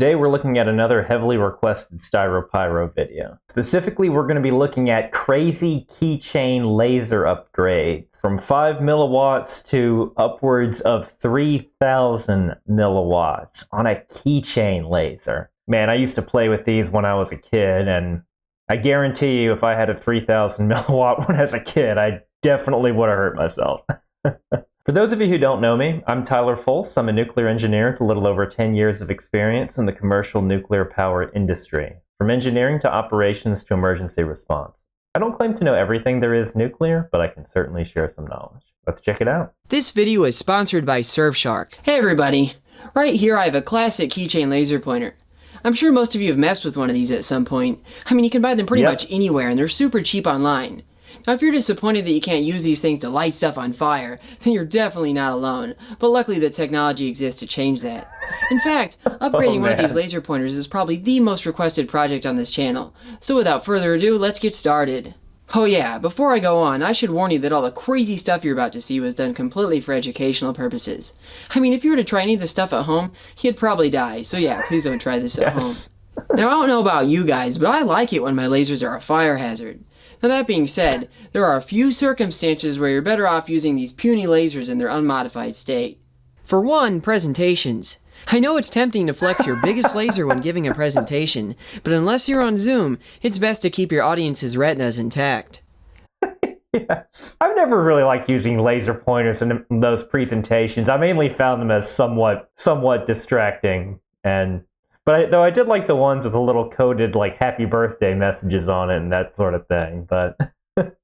Today we're looking at another heavily requested Styropyro video. Specifically, we're going to be looking at crazy keychain laser upgrades from 5 milliwatts to upwards of 3,000 milliwatts on a keychain laser. Man, I used to play with these when I was a kid, and I guarantee you if I had a 3,000 milliwatt one as a kid, I definitely would have hurt myself. For those of you who don't know me, I'm Tyler Folse. I'm a nuclear engineer with a little over 10 years of experience in the commercial nuclear power industry, from engineering to operations to emergency response. I don't claim to know everything there is nuclear, but I can certainly share some knowledge. Let's check it out. This video is sponsored by Surfshark. Hey everybody! Right here I have a classic keychain laser pointer. I'm sure most of you have messed with one of these at some point. I mean, you can buy them pretty much anywhere and they're super cheap online. Now, if you're disappointed that you can't use these things to light stuff on fire, then you're definitely not alone. But luckily the technology exists to change that. In fact, upgrading one of these laser pointers is probably the most requested project on this channel. So without further ado, let's get started. Oh yeah, before I go on, I should warn you that all the crazy stuff you're about to see was done completely for educational purposes. I mean, if you were to try any of this stuff at home, you'd probably die. So yeah, please don't try this at home. Now, I don't know about you guys, but I like it when my lasers are a fire hazard. Now that being said, there are a few circumstances where you're better off using these puny lasers in their unmodified state. For one, presentations. I know it's tempting to flex your biggest laser when giving a presentation, but unless you're on Zoom, it's best to keep your audience's retinas intact. Yes. I've never really liked using laser pointers in those presentations. I mainly found them as somewhat distracting, but I did like the ones with the little coded like happy birthday messages on it and that sort of thing, but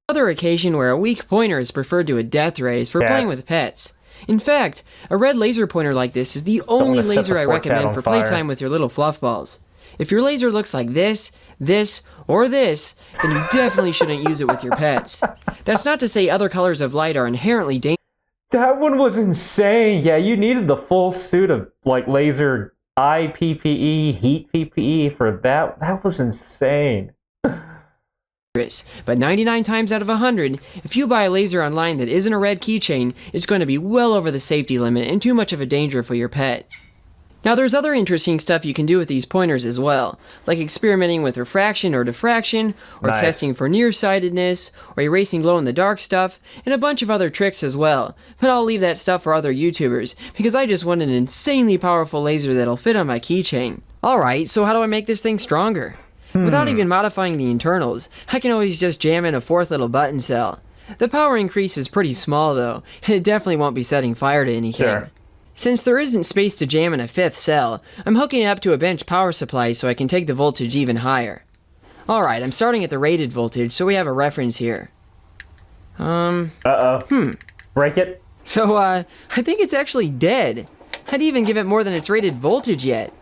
Another occasion where a weak pointer is preferred to a death ray is for playing with pets. In fact, a red laser pointer like this is the only laser I recommend for playtime with your little fluff balls. If your laser looks like this, or this, then you definitely shouldn't use it with your pets. That's not to say other colors of light are inherently dangerous. that one was insane. Yeah, you needed the full suit of like laser eye PPE, heat PPE for that. That was insane. But 99 times out of 100, if you buy a laser online that isn't a red keychain, it's going to be well over the safety limit and too much of a danger for your pet. Now there's other interesting stuff you can do with these pointers as well, like experimenting with refraction or diffraction, or testing for nearsightedness, or erasing glow-in-the-dark stuff, and a bunch of other tricks as well. But I'll leave that stuff for other YouTubers, because I just want an insanely powerful laser that'll fit on my keychain. Alright, so how do I make this thing stronger? Without even modifying the internals, I can always just jam in a fourth little button cell. The power increase is pretty small though, and it definitely won't be setting fire to anything. Sure. Since there isn't space to jam in a fifth cell, I'm hooking it up to a bench power supply so I can take the voltage even higher. Alright, I'm starting at the rated voltage so we have a reference here. Break it? So, I think it's actually dead. I didn't even give it more than its rated voltage yet.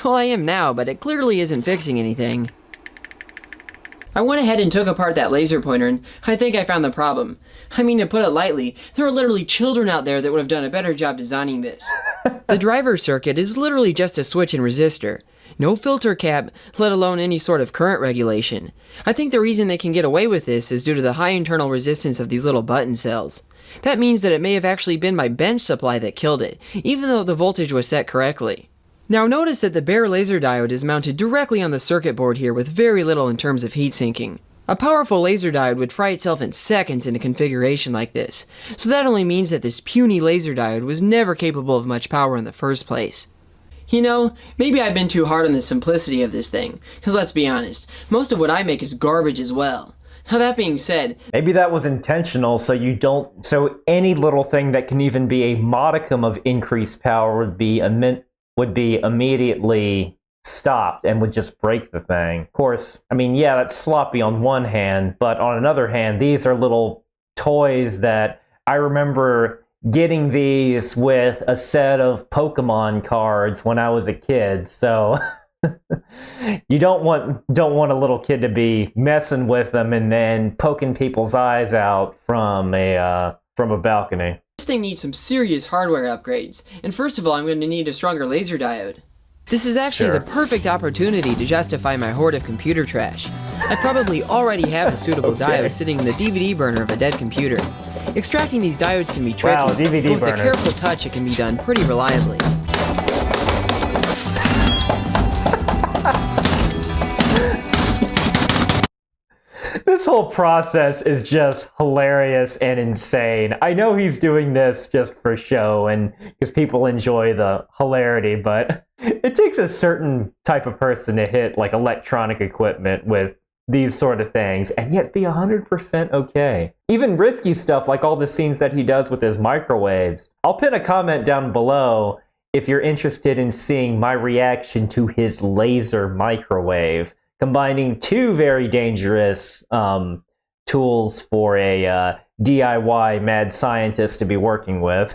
Well, I am now, but it clearly isn't fixing anything. I went ahead and took apart that laser pointer, and I think I found the problem. I mean, to put it lightly, there are literally children out there that would have done a better job designing this. The driver circuit is literally just a switch and resistor. No filter cap, let alone any sort of current regulation. I think the reason they can get away with this is due to the high internal resistance of these little button cells. That means that it may have actually been my bench supply that killed it, even though the voltage was set correctly. Now notice that the bare laser diode is mounted directly on the circuit board here with very little in terms of heat sinking. A powerful laser diode would fry itself in seconds in a configuration like this, so that only means that this puny laser diode was never capable of much power in the first place. You know, maybe I've been too hard on the simplicity of this thing, because let's be honest, most of what I make is garbage as well. Now that being said, maybe that was intentional so any little thing that can even be a modicum of increased power would be immediately stopped and would just break the thing. Of course, I mean, yeah, that's sloppy on one hand, but on another hand, these are little toys that I remember getting these with a set of Pokemon cards when I was a kid, so you don't want a little kid to be messing with them and then poking people's eyes out from a balcony. This thing needs some serious hardware upgrades, and first of all I'm going to need a stronger laser diode. This is actually the perfect opportunity to justify my hoard of computer trash. I probably already have a suitable diode sitting in the DVD burner of a dead computer. Extracting these diodes can be tricky, but with a careful touch it can be done pretty reliably. This whole process is just hilarious and insane. I know he's doing this just for show and because people enjoy the hilarity, but it takes a certain type of person to hit like electronic equipment with these sort of things and yet be 100% okay. Even risky stuff like all the scenes that he does with his microwaves. I'll pin a comment down below if you're interested in seeing my reaction to his laser microwave, combining two very dangerous tools for a DIY mad scientist to be working with.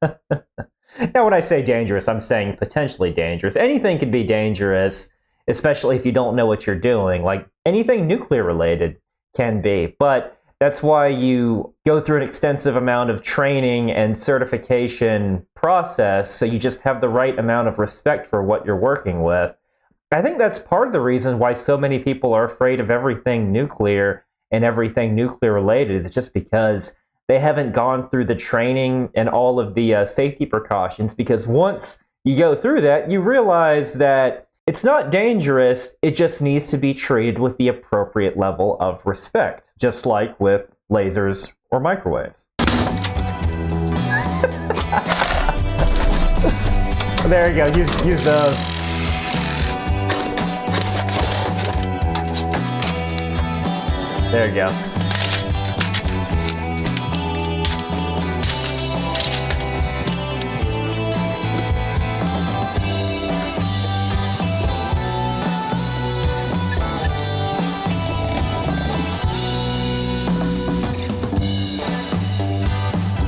Now, when I say dangerous, I'm saying potentially dangerous. Anything could be dangerous, especially if you don't know what you're doing. Like anything nuclear related can be. But that's why you go through an extensive amount of training and certification process, so you just have the right amount of respect for what you're working with. I think that's part of the reason why so many people are afraid of everything nuclear and everything nuclear related. It's just because they haven't gone through the training and all of the safety precautions, because once you go through that, you realize that it's not dangerous, it just needs to be treated with the appropriate level of respect, just like with lasers or microwaves. There you go, use those. There you go.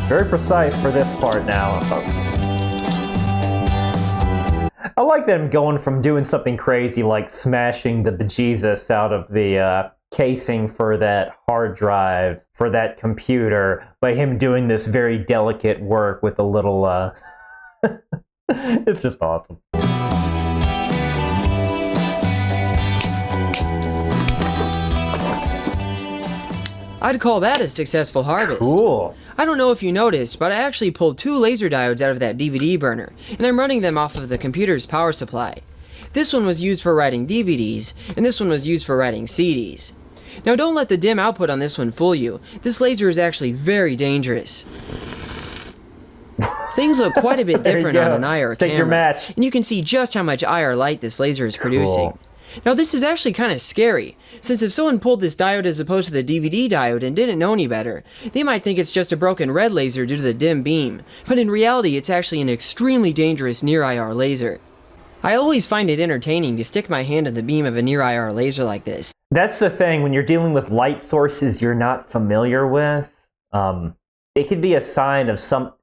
Very precise for this part now. I like them going from doing something crazy like smashing the bejesus out of the casing for that hard drive, for that computer, by him doing this very delicate work with a little, it's just awesome. I'd call that a successful harvest. Cool. I don't know if you noticed, but I actually pulled 2 laser diodes out of that DVD burner, and I'm running them off of the computer's power supply. This one was used for writing DVDs, and this one was used for writing CDs. Now don't let the dim output on this one fool you. This laser is actually very dangerous. Things look quite a bit different on an IR camera, take your match. And you can see just how much IR light this laser is producing. Cool. Now this is actually kind of scary, since if someone pulled this diode as opposed to the DVD diode and didn't know any better, they might think it's just a broken red laser due to the dim beam, but in reality it's actually an extremely dangerous near-IR laser. I always find it entertaining to stick my hand in the beam of a near-IR laser like this. That's the thing, when you're dealing with light sources you're not familiar with, it could be a sign of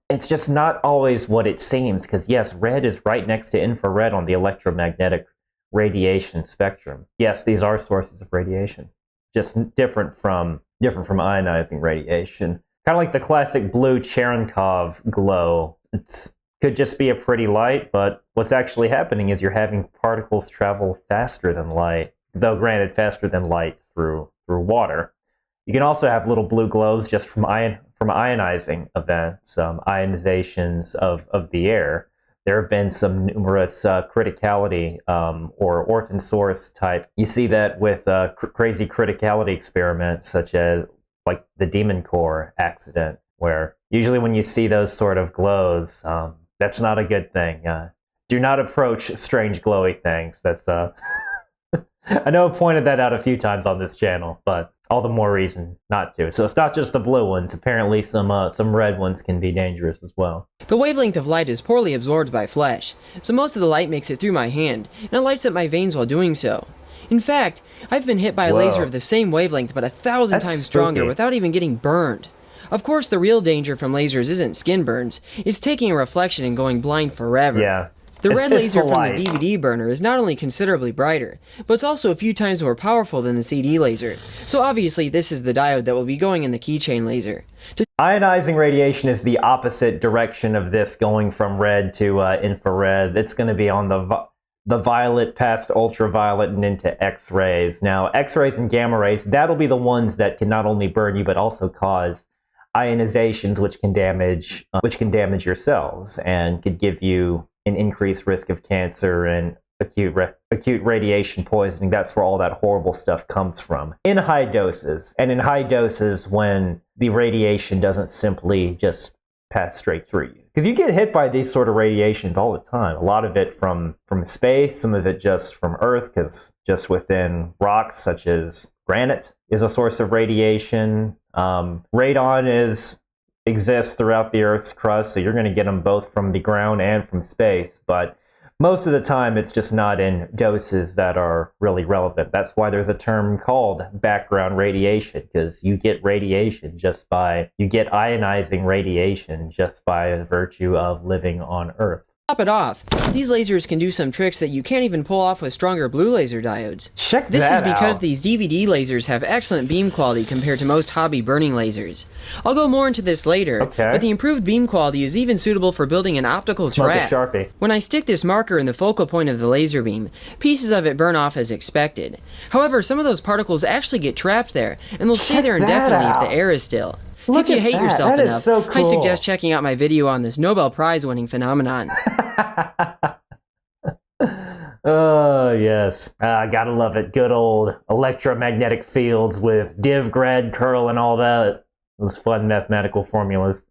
it's just not always what it seems, because yes, red is right next to infrared on the electromagnetic radiation spectrum. Yes, these are sources of radiation, just different from ionizing radiation. Kind of like the classic blue Cherenkov glow. It could just be a pretty light, but what's actually happening is you're having particles travel faster than light, though granted faster than light through water. You can also have little blue glows just from ionizing events, ionizations of the air. There have been some numerous criticality or orphan source type. You see that with crazy criticality experiments, such as like the Demon Core accident, where usually when you see those sort of glows, that's not a good thing. Do not approach strange glowy things. That's I know I've pointed that out a few times on this channel, but all the more reason not to. So it's not just the blue ones. Apparently some red ones can be dangerous as well. The wavelength of light is poorly absorbed by flesh, so most of the light makes it through my hand, and it lights up my veins while doing so. In fact, I've been hit by a laser of the same wavelength but 1,000 times stronger without even getting burned. Of course, the real danger from lasers isn't skin burns, it's taking a reflection and going blind forever. Yeah. The red laser from the DVD burner is not only considerably brighter, but it's also a few times more powerful than the CD laser. So obviously this is the diode that will be going in the keychain laser. Ionizing radiation is the opposite direction of this, going from red to infrared. It's going to be on the violet past ultraviolet and into X-rays. Now, X-rays and gamma rays, that'll be the ones that can not only burn you but also cause ionizations, which can damage your cells and could give you an increased risk of cancer and acute radiation poisoning. That's where all that horrible stuff comes from, in high doses. And in high doses when the radiation doesn't simply just pass straight through you. Because you get hit by these sort of radiations all the time. A lot of it from space, some of it just from Earth, because just within rocks such as granite is a source of radiation. Radon exists throughout the Earth's crust, so you're going to get them both from the ground and from space. But most of the time, it's just not in doses that are really relevant. That's why there's a term called background radiation, because you get ionizing radiation just by virtue of living on Earth. Top it off, these lasers can do some tricks that you can't even pull off with stronger blue laser diodes. Check that out. This is because these DVD lasers have excellent beam quality compared to most hobby burning lasers. I'll go more into this later, but the improved beam quality is even suitable for building an optical trap. Smoke a Sharpie. When I stick this marker in the focal point of the laser beam, pieces of it burn off as expected. However, some of those particles actually get trapped there, and they'll stay there indefinitely if the air is still. Look if you hate yourself that enough, is so cool. I suggest checking out my video on this Nobel Prize-winning phenomenon. Oh, yes. Gotta love it. Good old electromagnetic fields with div, grad, curl, and all that. Those fun mathematical formulas.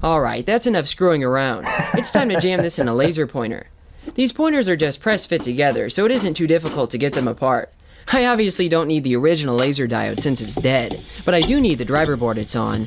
Alright, that's enough screwing around. It's time to jam this in a laser pointer. These pointers are just press-fit together, so it isn't too difficult to get them apart. I obviously don't need the original laser diode since it's dead, but I do need the driver board it's on.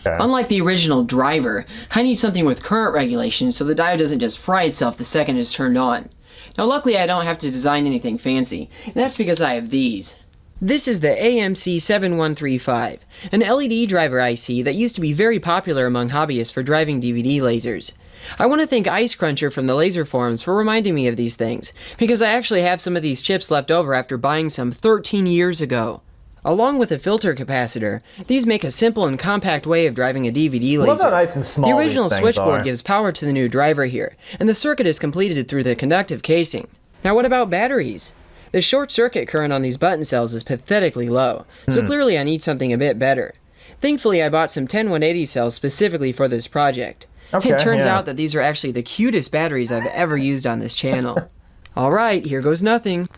Okay. Unlike the original driver, I need something with current regulation so the diode doesn't just fry itself the second it's turned on. Now luckily I don't have to design anything fancy, and that's because I have these. This is the AMC7135, an LED driver IC that used to be very popular among hobbyists for driving DVD lasers. I want to thank Ice Cruncher from the laser forums for reminding me of these things, because I actually have some of these chips left over after buying some 13 years ago. Along with a filter capacitor, these make a simple and compact way of driving a DVD laser. Look how nice and small the original these things switchboard are. gives power to the new driver here, and the circuit is completed through the conductive casing. Now what about batteries? The short circuit current on these button cells is pathetically low, so clearly I need something a bit better. Thankfully I bought some 10180 cells specifically for this project. It turns out that these are actually the cutest batteries I've ever used on this channel. Alright, here goes nothing.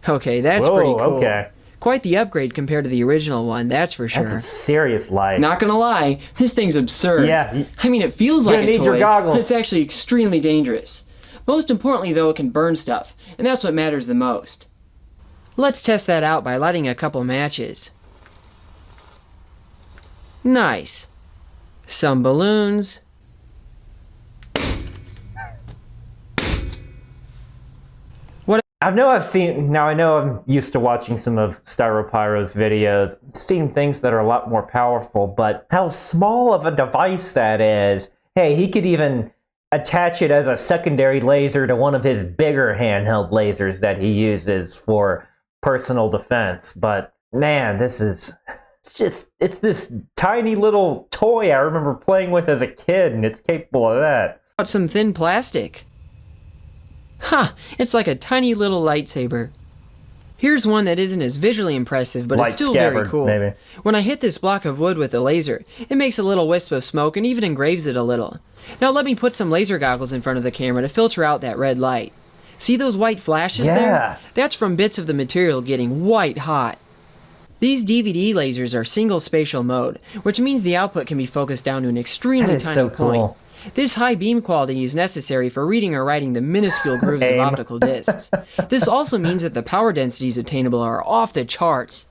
Okay, that's pretty cool. Okay. Quite the upgrade compared to the original one, that's for sure. That's a serious light. Not gonna lie, this thing's absurd. Yeah. I mean, it feels like a need your toy, goggles. but it's actually extremely dangerous. Most importantly, though, it can burn stuff, and that's what matters the most. Let's test that out by lighting a couple matches. Nice. Some balloons. I know I'm used to watching some of Styropyro's videos, seeing things that are a lot more powerful, but how small of a device that is. Hey, he could even attach it as a secondary laser to one of his bigger handheld lasers that he uses for personal defense. But man, it's this tiny little toy I remember playing with as a kid, and it's capable of that. Some thin plastic. Huh, it's like a tiny little lightsaber. Here's one that isn't as visually impressive, but it's still very cool. Maybe. When I hit this block of wood with the laser, it makes a little wisp of smoke and even engraves it a little. Now let me put some laser goggles in front of the camera to filter out that red light. See those white flashes there? That's from bits of the material getting white hot. These DVD lasers are single spatial mode, which means the output can be focused down to an extremely tiny point. This high beam quality is necessary for reading or writing the minuscule grooves of optical discs. This also means that the power densities attainable are off the charts.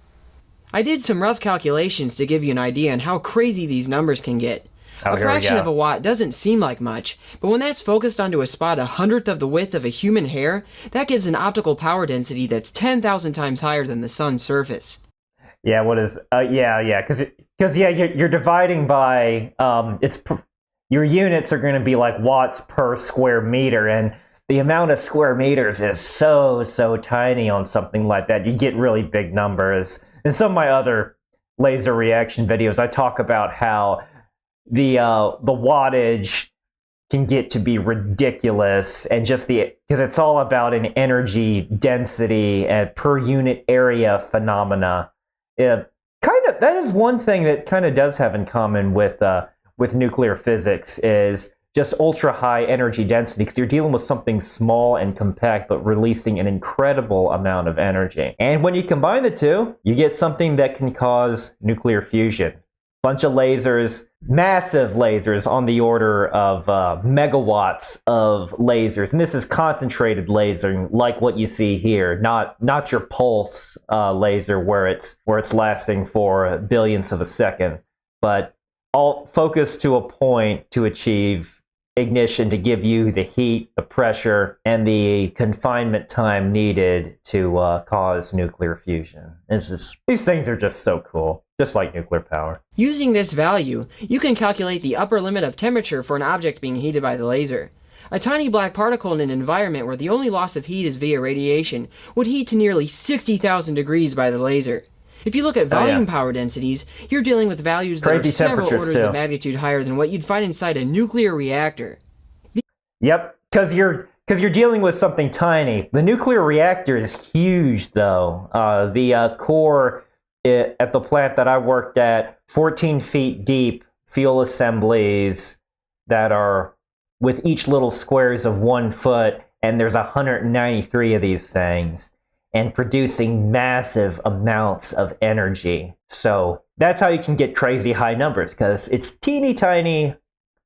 I did some rough calculations to give you an idea on how crazy these numbers can get. A fraction of a watt doesn't seem like much, but when that's focused onto a spot 1/100th of the width of a human hair, that gives an optical power density that's 10,000 times higher than the sun's surface. Yeah, what is... because you're dividing by... your units are going to be like watts per square meter, and the amount of square meters is so tiny on something like that. You get really big numbers. In some of my other laser reaction videos, I talk about how the wattage can get to be ridiculous, and just because it's all about an energy density and per unit area phenomena. That is one thing that kind of does have in common with nuclear physics, is just ultra high energy density because you're dealing with something small and compact but releasing an incredible amount of energy. And when you combine the two, you get something that can cause nuclear fusion. Bunch of lasers, massive lasers on the order of megawatts of lasers. And this is concentrated lasering like what you see here, not your pulse laser where it's lasting for billionths of a second, but all focused to a point to achieve ignition to give you the heat, the pressure, and the confinement time needed to cause nuclear fusion. These things are just so cool, just like nuclear power. Using this value, you can calculate the upper limit of temperature for an object being heated by the laser. A tiny black particle in an environment where the only loss of heat is via radiation would heat to nearly 60,000 degrees by the laser. If you look at volume power densities, you're dealing with values that are several orders of magnitude higher than what you'd find inside a nuclear reactor. Yep, because you're dealing with something tiny. The nuclear reactor is huge, though. The core at the plant that I worked at, 14 feet deep fuel assemblies that are with each little squares of 1 foot, and there's 193 of these things, and producing massive amounts of energy. So that's how you can get crazy high numbers, because it's teeny tiny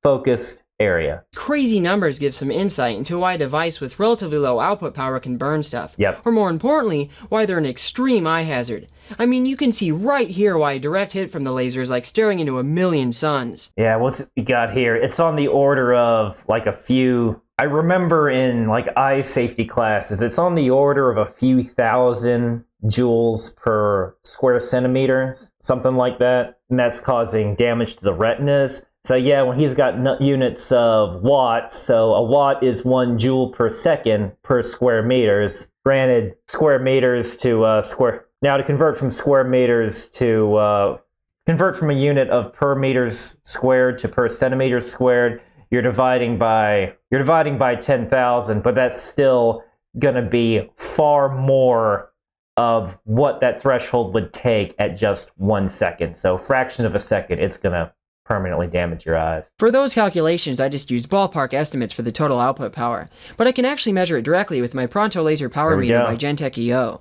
focused area. Crazy numbers give some insight into why a device with relatively low output power can burn stuff. Yep. Or more importantly, why they're an extreme eye hazard. I mean, you can see right here why a direct hit from the laser is like staring into a million suns. Yeah, what's we got here? It's on the order of like a few... I remember in like eye safety classes, it's on the order of a few thousand joules per square centimeters, something like that. And that's causing damage to the retinas. So yeah, when he's got units of watts, so a watt is 1 joule per second per square meters. Granted, square meters to square... Now to convert from square meters to... convert from a unit of per meters squared to per centimeters squared, you're dividing by 10,000, but that's still gonna be far more of what that threshold would take at just 1 second. So fraction of a second, it's gonna permanently damage your eyes. For those calculations, I just used ballpark estimates for the total output power, but I can actually measure it directly with my Pronto laser power meter by Gentech EO.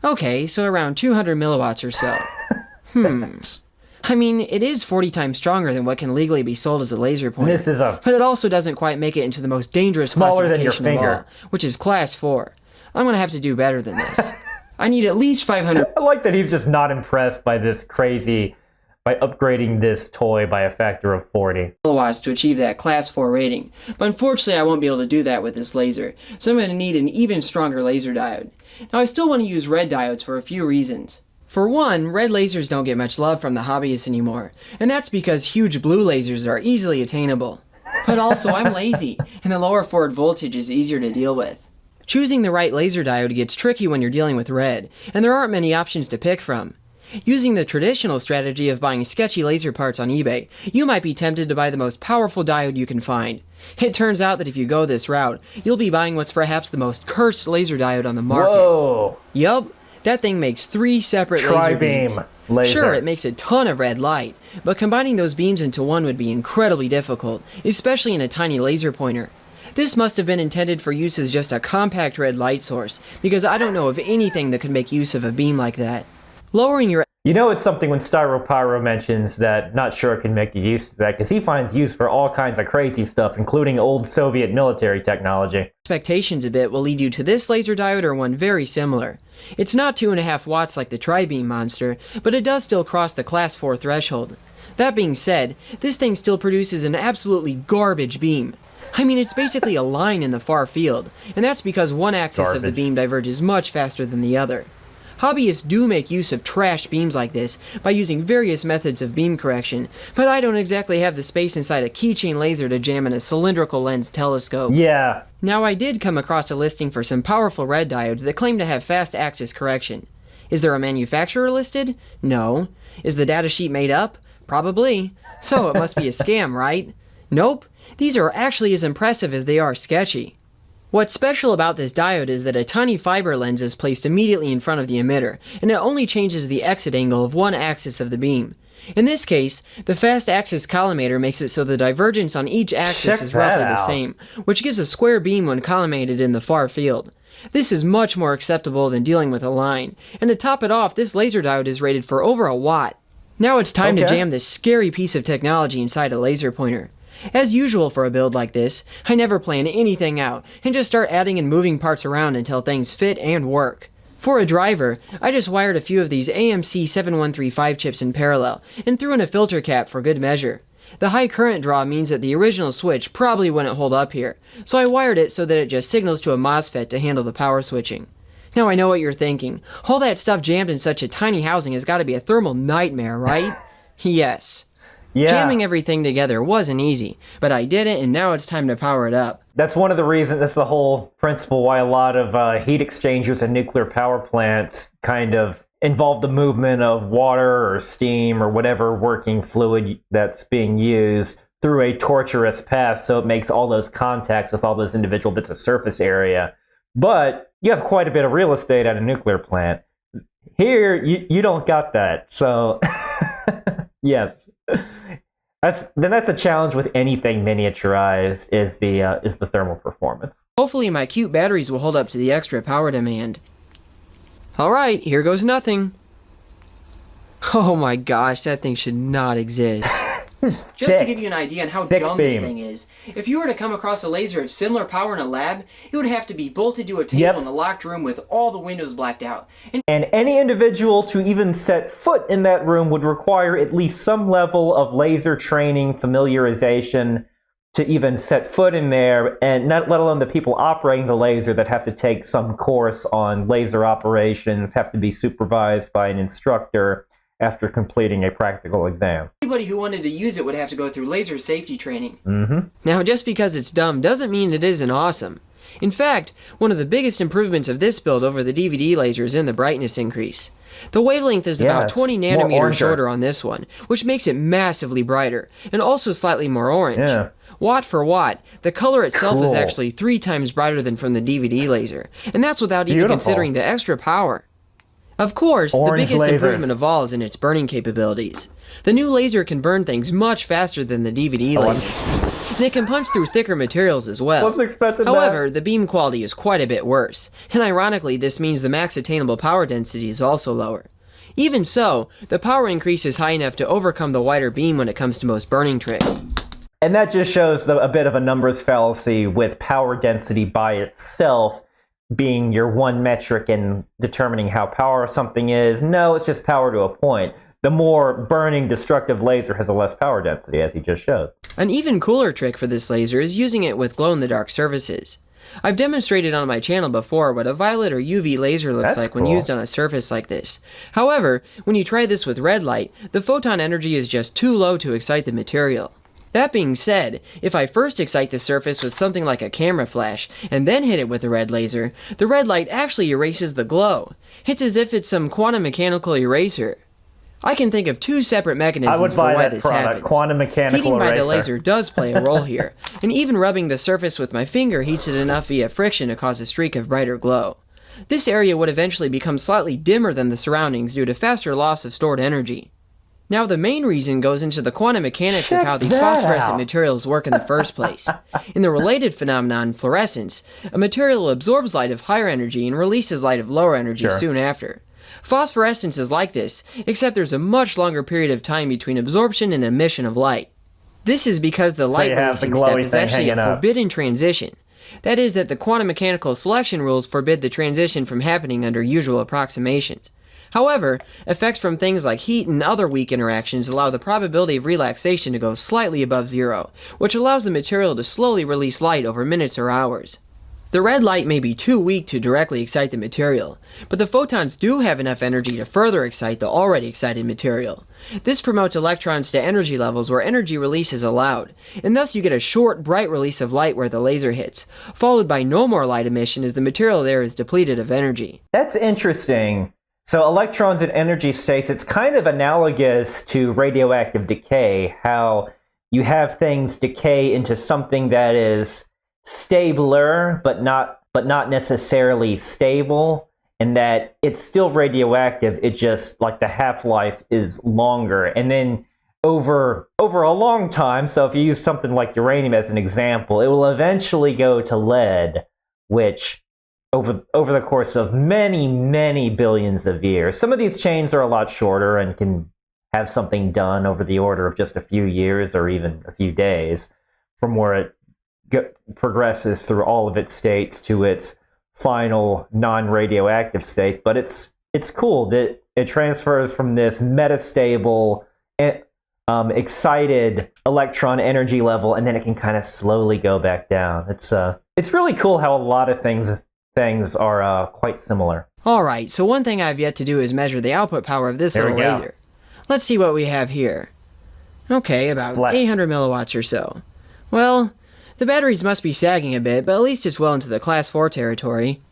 Okay, so around 200 milliwatts or so. I mean, it is 40 times stronger than what can legally be sold as a laser pointer, but it also doesn't quite make it into the most dangerous smaller than your finger, of all, which is class 4. I'm gonna have to do better than this. I need at least 500... I like that he's just not impressed by this crazy, by upgrading this toy by a factor of 40 milliwatts to achieve that class 4 rating, but unfortunately I won't be able to do that with this laser, so I'm gonna need an even stronger laser diode. Now I still want to use red diodes for a few reasons. For one, red lasers don't get much love from the hobbyists anymore, and that's because huge blue lasers are easily attainable. But also, I'm lazy, and the lower forward voltage is easier to deal with. Choosing the right laser diode gets tricky when you're dealing with red, and there aren't many options to pick from. Using the traditional strategy of buying sketchy laser parts on eBay, you might be tempted to buy the most powerful diode you can find. It turns out that if you go this route, you'll be buying what's perhaps the most cursed laser diode on the market. Whoa! Yup. That thing makes 3 separate laser beams. Laser. Sure, it makes a ton of red light, but combining those beams into one would be incredibly difficult, especially in a tiny laser pointer. This must have been intended for use as just a compact red light source, because I don't know of anything that could make use of a beam like that. Lowering your... You know it's something when Styropyro mentions that not sure it can make use of that, because he finds use for all kinds of crazy stuff, including old Soviet military technology. Expectations a bit will lead you to this laser diode or one very similar. It's not 2.5 watts like the Tri-Beam monster, but it does still cross the class 4 threshold. That being said, this thing still produces an absolutely garbage beam. I mean, it's basically a line in the far field, and that's because one axis of the beam diverges much faster than the other. Hobbyists do make use of trash beams like this by using various methods of beam correction, but I don't exactly have the space inside a keychain laser to jam in a cylindrical lens telescope. Yeah. Now I did come across a listing for some powerful red diodes that claim to have fast axis correction. Is there a manufacturer listed? No. Is the datasheet made up? Probably. So it must be a scam, right? Nope. These are actually as impressive as they are sketchy. What's special about this diode is that a tiny fiber lens is placed immediately in front of the emitter, and it only changes the exit angle of one axis of the beam. In this case, the fast axis collimator makes it so the divergence on each axis is roughly the same, which gives a square beam when collimated in the far field. This is much more acceptable than dealing with a line, and to top it off, this laser diode is rated for over a watt. Now it's time to jam this scary piece of technology inside a laser pointer. As usual for a build like this, I never plan anything out, and just start adding and moving parts around until things fit and work. For a driver, I just wired a few of these AMC 7135 chips in parallel, and threw in a filter cap for good measure. The high current draw means that the original switch probably wouldn't hold up here, so I wired it so that it just signals to a MOSFET to handle the power switching. Now I know what you're thinking. All that stuff jammed in such a tiny housing has got to be a thermal nightmare, right? Yes. Yeah. Jamming everything together wasn't easy, but I did it, and now it's time to power it up. That's one of the reasons, that's the whole principle why a lot of heat exchangers and nuclear power plants kind of involve the movement of water or steam or whatever working fluid that's being used through a tortuous path, so it makes all those contacts with all those individual bits of surface area. But you have quite a bit of real estate at a nuclear plant. Here, you don't got that, so yes. That's a challenge with anything miniaturized is the thermal performance. Hopefully my cute batteries will hold up to the extra power demand. Alright, here goes nothing. Oh my gosh, that thing should not exist. Just to give you an idea on how dumb this thing is, if you were to come across a laser of similar power in a lab, it would have to be bolted to a table in a locked room with all the windows blacked out. And any individual to even set foot in that room would require at least some level of laser training, familiarization to even set foot in there, and not let alone the people operating the laser that have to take some course on laser operations, have to be supervised by an instructor after completing a practical exam. Anybody who wanted to use it would have to go through laser safety training. Now, just because it's dumb doesn't mean it isn't awesome. In fact, one of the biggest improvements of this build over the DVD laser is in the brightness increase. The wavelength is about 20 nanometers shorter on this one, which makes it massively brighter, and also slightly more orange. Watt for watt, the color itself is actually 3 times brighter than from the DVD laser, and that's without even considering the extra power. Of course, the biggest improvement of all is in its burning capabilities. The new laser can burn things much faster than the DVD laser, and it can punch through thicker materials as well. However, the beam quality is quite a bit worse, and ironically this means the max attainable power density is also lower. Even so, the power increase is high enough to overcome the wider beam when it comes to most burning tricks. And that just shows a bit of a numbers fallacy with power density by itself being your one metric in determining how powerful something is. No, it's just power to a point. The more burning destructive laser has a less power density, as he just showed. An even cooler trick for this laser is using it with glow-in-the-dark surfaces. I've demonstrated on my channel before what a violet or UV laser looks like when used on a surface like this. However, when you try this with red light, the photon energy is just too low to excite the material. That being said, if I first excite the surface with something like a camera flash, and then hit it with a red laser, the red light actually erases the glow. It's as if it's some quantum mechanical eraser. I can think of 2 separate mechanisms for why this happens. Quantum mechanical Heating eraser. by the laser does play a role here, and even rubbing the surface with my finger heats it enough via friction to cause a streak of brighter glow. This area would eventually become slightly dimmer than the surroundings due to faster loss of stored energy. Now, the main reason goes into the quantum mechanics of how these phosphorescent materials work in the first place. In the related phenomenon, fluorescence, a material absorbs light of higher energy and releases light of lower energy soon after. Phosphorescence is like this, except there's a much longer period of time between absorption and emission of light. This is because the light releasing step is actually a forbidden transition. That is that the quantum mechanical selection rules forbid the transition from happening under usual approximations. However, effects from things like heat and other weak interactions allow the probability of relaxation to go slightly above 0, which allows the material to slowly release light over minutes or hours. The red light may be too weak to directly excite the material, but the photons do have enough energy to further excite the already excited material. This promotes electrons to energy levels where energy release is allowed, and thus you get a short, bright release of light where the laser hits, followed by no more light emission as the material there is depleted of energy. That's interesting. So electrons in energy states, it's kind of analogous to radioactive decay, how you have things decay into something that is stabler, but not necessarily stable, and that it's still radioactive. It just, like, the half-life is longer. And then over a long time, so if you use something like uranium as an example, it will eventually go to lead, which over the course of many, many billions of years. Some of these chains are a lot shorter and can have something done over the order of just a few years or even a few days from where it progresses through all of its states to its final non-radioactive state. But it's cool that it transfers from this metastable, excited electron energy level, and then it can kind of slowly go back down. It's really cool how a lot of things are quite similar. Alright, so one thing I've yet to do is measure the output power of this little laser. Let's see what we have here. Okay, about 800 milliwatts or so. Well, the batteries must be sagging a bit, but at least it's well into the Class 4 territory.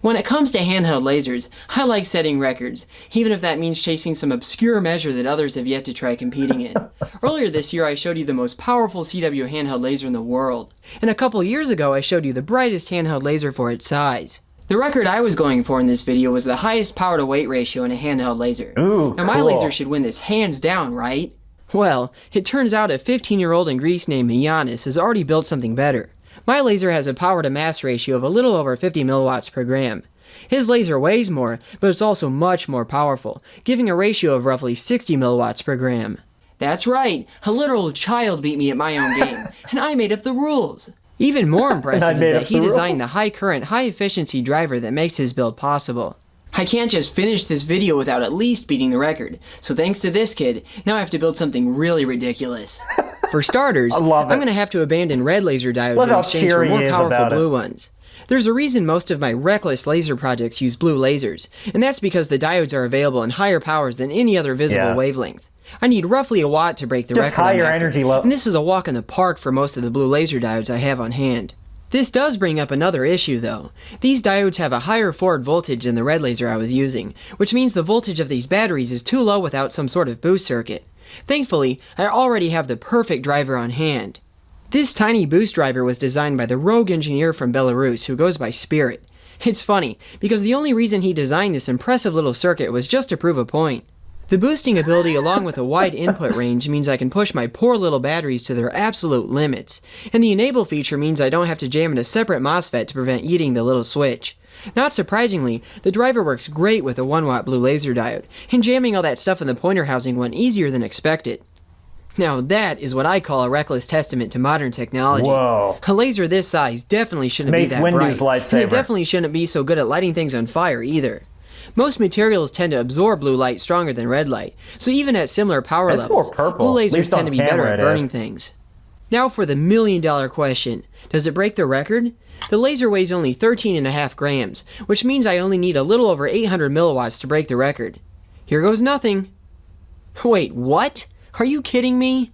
When it comes to handheld lasers, I like setting records, even if that means chasing some obscure measure that others have yet to try competing in. Earlier this year I showed you the most powerful CW handheld laser in the world, and a couple years ago I showed you the brightest handheld laser for its size. The record I was going for in this video was the highest power to weight ratio in a handheld laser. Ooh, now my laser should win this hands down, right? Well, it turns out a 15-year-old in Greece named Giannis has already built something better. My laser has a power to mass ratio of a little over 50 milliwatts per gram. His laser weighs more, but it's also much more powerful, giving a ratio of roughly 60 milliwatts per gram. That's right, a literal child beat me at my own game, and I made up the rules. Even more impressive is that he designed the high current, high efficiency driver that makes his build possible. I can't just finish this video without at least beating the record, so thanks to this kid, now I have to build something really ridiculous. For starters, I'm going to have to abandon red laser diodes in exchange for more powerful blue ones. There's a reason most of my reckless laser projects use blue lasers, and that's because the diodes are available in higher powers than any other visible wavelength. I need roughly a watt to break the record. Just higher energy level. And this is a walk in the park for most of the blue laser diodes I have on hand. This does bring up another issue though. These diodes have a higher forward voltage than the red laser I was using, which means the voltage of these batteries is too low without some sort of boost circuit. Thankfully, I already have the perfect driver on hand. This tiny boost driver was designed by the rogue engineer from Belarus who goes by Spirit. It's funny, because the only reason he designed this impressive little circuit was just to prove a point. The boosting ability along with a wide input range means I can push my poor little batteries to their absolute limits, and the enable feature means I don't have to jam in a separate MOSFET to prevent eating the little switch. Not surprisingly, the driver works great with a 1-watt blue laser diode, and jamming all that stuff in the pointer housing went easier than expected. Now that is what I call a reckless testament to modern technology. Whoa. A laser this size definitely shouldn't be that bright, and it definitely shouldn't be so good at lighting things on fire either. Most materials tend to absorb blue light stronger than red light, so even at similar power levels, more purple. blue lasers tend to be better at burning things. Now for the million-dollar question. Does it break the record? The laser weighs only 13.5 grams, which means I only need a little over 800 milliwatts to break the record. Here goes nothing. Wait, what? Are you kidding me?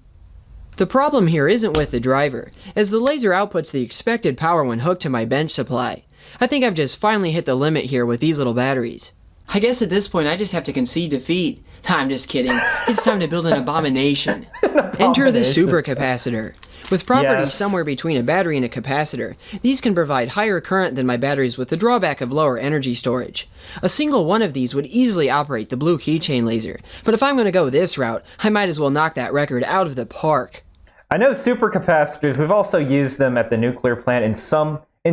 The problem here isn't with the driver, as the laser outputs the expected power when hooked to my bench supply. I think I've just finally hit the limit here with these little batteries. I guess at this point I just have to concede defeat. I'm just kidding. It's time to build an abomination. Enter the supercapacitor. With properties somewhere between a battery and a capacitor, these can provide higher current than my batteries with the drawback of lower energy storage. A single one of these would easily operate the blue keychain laser, but if I'm going to go this route, I might as well knock that record out of the park. I know supercapacitors, we've also used them at the nuclear plant in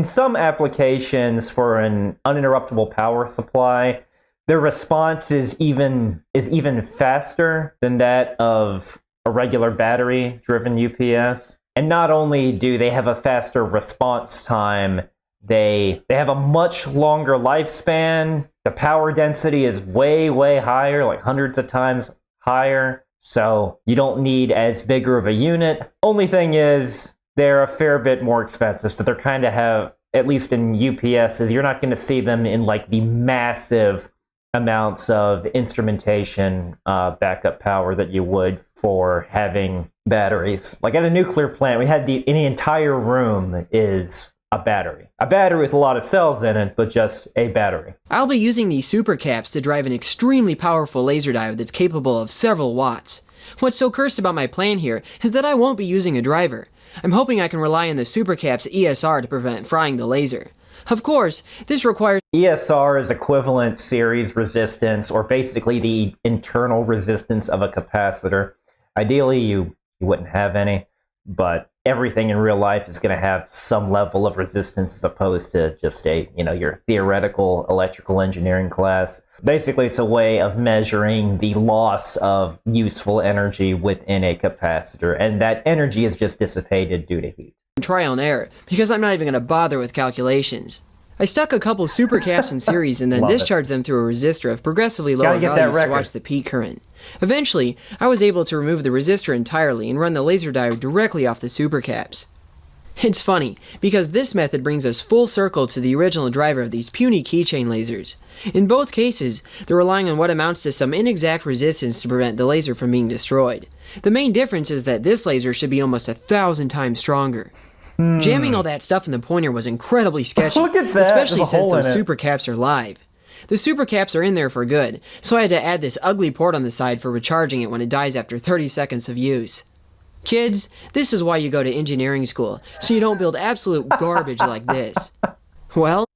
some applications for an uninterruptible power supply. Their response is even faster than that of a regular battery-driven UPS. And not only do they have a faster response time, they have a much longer lifespan. The power density is way, way higher, like hundreds of times higher. So you don't need as big of a unit. Only thing is, they're a fair bit more expensive. So they're kind of have, at least in UPSs, you're not going to see them in like the massive amounts of instrumentation backup power that you would for having batteries. Like at a nuclear plant, we had the entire room is a battery. A battery with a lot of cells in it, but just a battery. I'll be using these super caps to drive an extremely powerful laser diode that's capable of several watts. What's so cursed about my plan here is that I won't be using a driver. I'm hoping I can rely on the super cap's ESR to prevent frying the laser. Of course, this requires ESR is equivalent series resistance, or basically the internal resistance of a capacitor. Ideally, you wouldn't have any, but everything in real life is going to have some level of resistance as opposed to just your theoretical electrical engineering class. Basically, it's a way of measuring the loss of useful energy within a capacitor, and that energy is just dissipated due to heat. trial and error, because I'm not even going to bother with calculations. I stuck a couple supercaps in series and then discharged them through a resistor of progressively lower values to watch the peak current. Eventually, I was able to remove the resistor entirely and run the laser diode directly off the supercaps. It's funny, because this method brings us full circle to the original driver of these puny keychain lasers. In both cases, they're relying on what amounts to some inexact resistance to prevent the laser from being destroyed. The main difference is that this laser should be almost 1,000 times stronger. Jamming all that stuff in the pointer was incredibly sketchy, Look at that. especially since those supercaps are live. The supercaps are in there for good, so I had to add this ugly port on the side for recharging it when it dies after 30 seconds of use. Kids, this is why you go to engineering school, so you don't build absolute garbage like this. Well,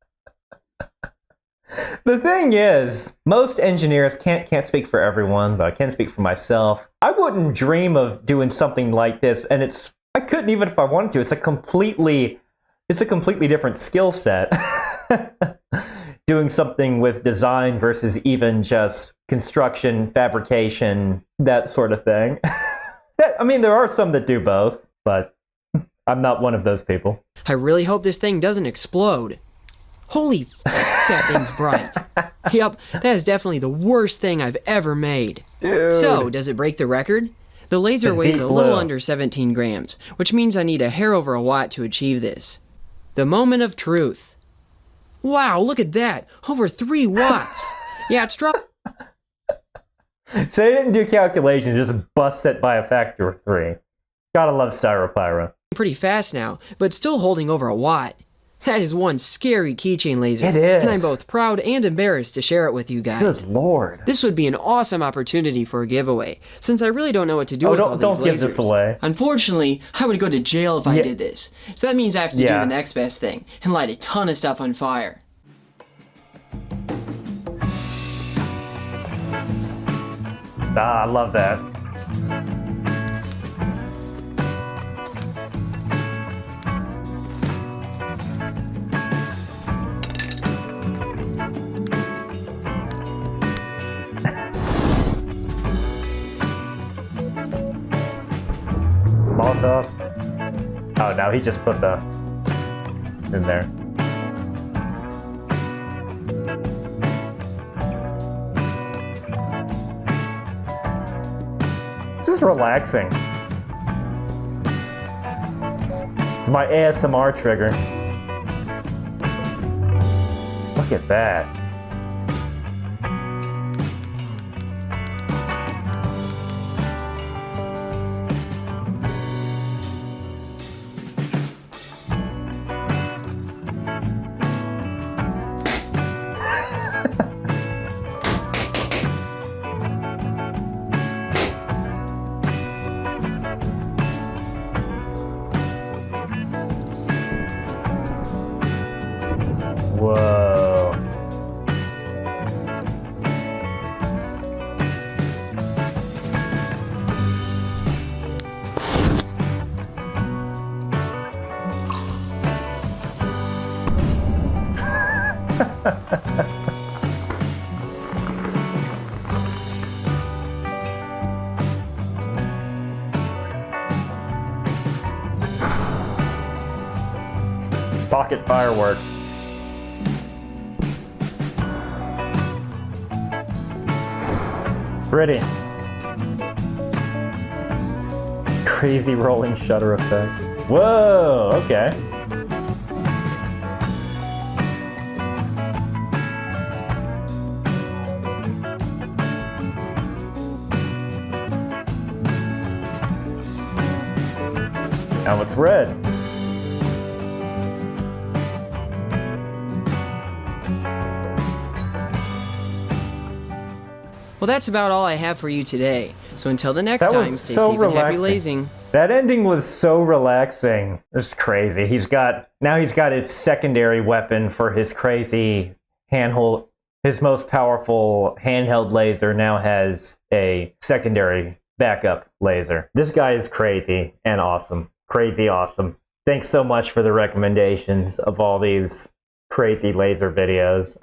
the thing is, most engineers can't speak for everyone, but I can speak for myself. I wouldn't dream of doing something like this, and I couldn't even if I wanted to. It's a completely different skill set. Doing something with design versus even just construction, fabrication, that sort of thing. I mean, there are some that do both, but I'm not one of those people. I really hope this thing doesn't explode. Holy that thing's bright. Yup, that is definitely the worst thing I've ever made. Dude. So, does it break the record? The laser weighs a little under 17 grams, which means I need a hair over a watt to achieve this. The moment of truth. Wow, look at that! Over 3 watts! Yeah, it's dropped. So they didn't do calculations, just bust it by a factor of 3. Gotta love Styropyro. Pretty fast now, but still holding over a watt. That is one scary keychain laser. It is. And I'm both proud and embarrassed to share it with you guys. Good lord. This would be an awesome opportunity for a giveaway, since I really don't know what to do with all these lasers. Don't give this away. Unfortunately, I would go to jail if I did this. So that means I have to do the next best thing, and light a ton of stuff on fire. Ah, I love that. Molotov. Oh no, he just put the in there. This is relaxing. It's my ASMR trigger. Look at that. Whoa. Pocket fireworks. Pretty. Crazy rolling shutter effect. Whoa, okay. Now it's red. Well, that's about all I have for you today. So until the next That time, was stay so safe and happy relaxing. lasing. That ending was so relaxing. It's crazy. Now he's got his secondary weapon for his crazy handhold. His most powerful handheld laser now has a secondary backup laser. This guy is crazy and awesome. Crazy awesome. Thanks so much for the recommendations of all these crazy laser videos.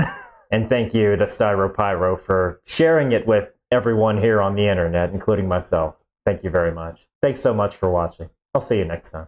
And thank you to Styropyro for sharing it with everyone here on the internet, including myself. Thank you very much. Thanks so much for watching. I'll see you next time.